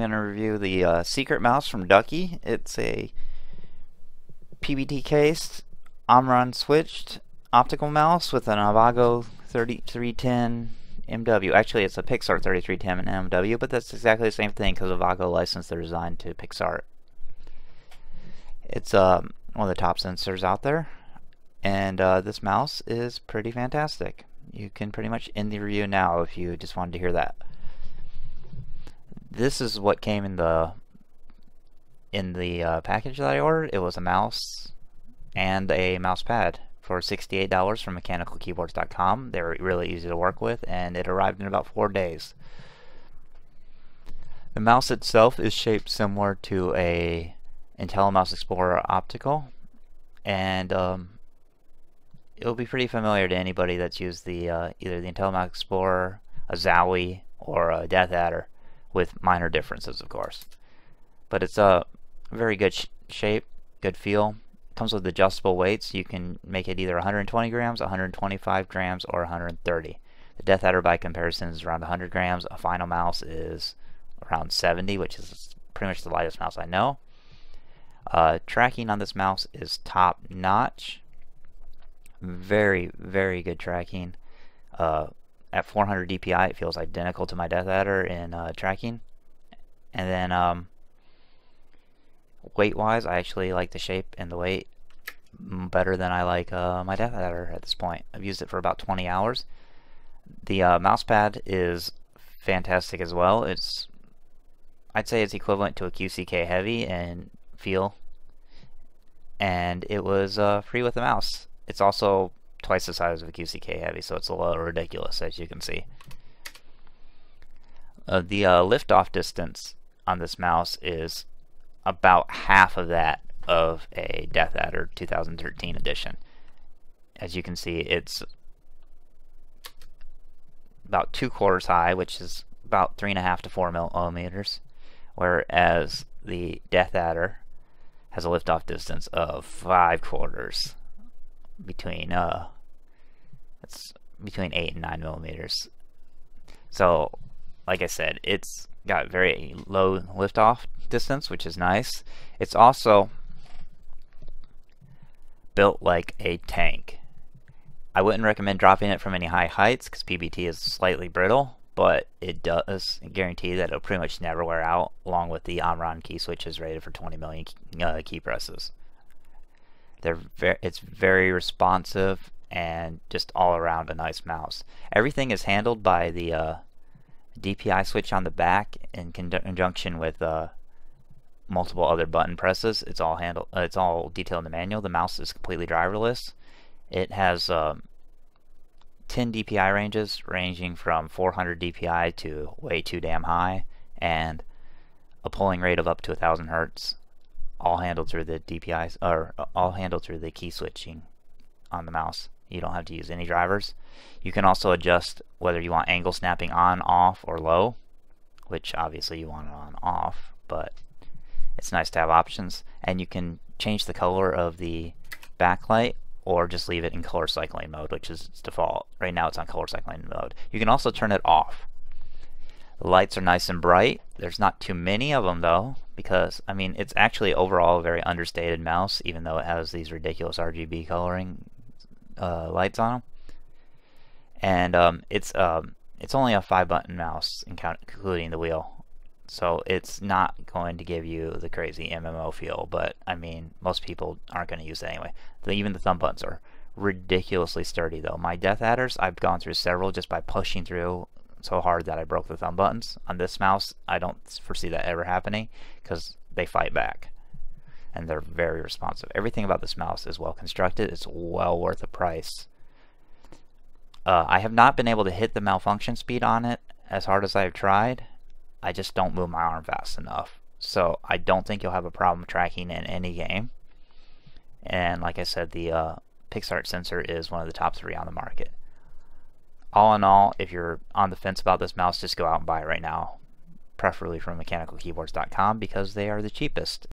going to review the Secret Mouse from Ducky. It's a PBT cased, Omron switched optical mouse with an Avago 3310 MW. Actually, it's a Pixar 3310 MW, but that's exactly the same thing because Avago licensed their design to Pixar. It's one of the top sensors out there, and this mouse is pretty fantastic. You can pretty much end the review now if you just wanted to hear that. This is what came in the package that I ordered. It was a mouse and a mouse pad for $68 from mechanicalkeyboards.com. They were really easy to work with, and it arrived in about 4 days. The mouse itself is shaped similar to a IntelliMouse Explorer Optical, and it'll be pretty familiar to anybody that's used the either the IntelliMouse Explorer, a Zowie, or a Death Adder, with minor differences, of course. But it's a very good shape, good feel. It comes with adjustable weights. You can make it either 120 grams, 125 grams, or 130. The Death Adder, by comparison, is around 100 grams. A Final Mouse is around 70, which is pretty much the lightest mouse I know. Tracking on this mouse is top notch. Very, very good tracking. At 400 DPI, it feels identical to my Death Adder in tracking. And then weight-wise, I actually like the shape and the weight better than I like my Death Adder at this point. I've used it for about 20 hours. The mouse pad is fantastic as well. I'd say it's equivalent to a QCK Heavy in feel, and it was free with the mouse. It's also twice the size of a QCK Heavy, so it's a little ridiculous, as you can see. The lift-off distance on this mouse is about half of that of a Death Adder 2013 edition. As you can see, it's about 2/4 high, which is about 3.5 to 4 millimeters, whereas the Death Adder has a lift-off distance of 5/4. It's between 8 and 9 millimeters. So, like I said, it's got very low liftoff distance, which is nice. It's also built like a tank. I wouldn't recommend dropping it from any high heights because PBT is slightly brittle, but it does guarantee that it'll pretty much never wear out, along with the Omron key switches rated for 20 million key presses. It's very responsive and just all around a nice mouse. Everything is handled by the DPI switch on the back in conjunction with multiple other button presses. It's all detailed in the manual. The mouse is completely driverless. It has 10 DPI ranges, ranging from 400 DPI to way too damn high, and a polling rate of up to 1000 Hertz. All handled through the DPIs, or all handled through the key switching on the mouse. You don't have to use any drivers. You can also adjust whether you want angle snapping on, off, or low, which obviously you want it on off, but it's nice to have options. And you can change the color of the backlight or just leave it in color cycling mode, which is its default. Right now it's on color cycling mode. You can also turn it off. The lights are nice and bright. There's not too many of them though, because I mean it's actually overall a very understated mouse, even though it has these ridiculous RGB coloring lights on them. And it's only a 5-button mouse, including the wheel, so it's not going to give you the crazy MMO feel. But I mean, most people aren't going to use it anyway. Even the thumb buttons are ridiculously sturdy though. My Death Adders, I've gone through several just by pushing through so hard that I broke the thumb buttons. On this mouse, I don't foresee that ever happening because they fight back and they're very responsive. Everything about this mouse is well constructed. It's well worth the price. I have not been able to hit the malfunction speed on it as hard as I've tried. I just don't move my arm fast enough, so I don't think you'll have a problem tracking in any game. And like I said, the Pixar sensor is one of the top 3 on the market. All in all, if you're on the fence about this mouse, just go out and buy it right now, preferably from mechanicalkeyboards.com, because they are the cheapest.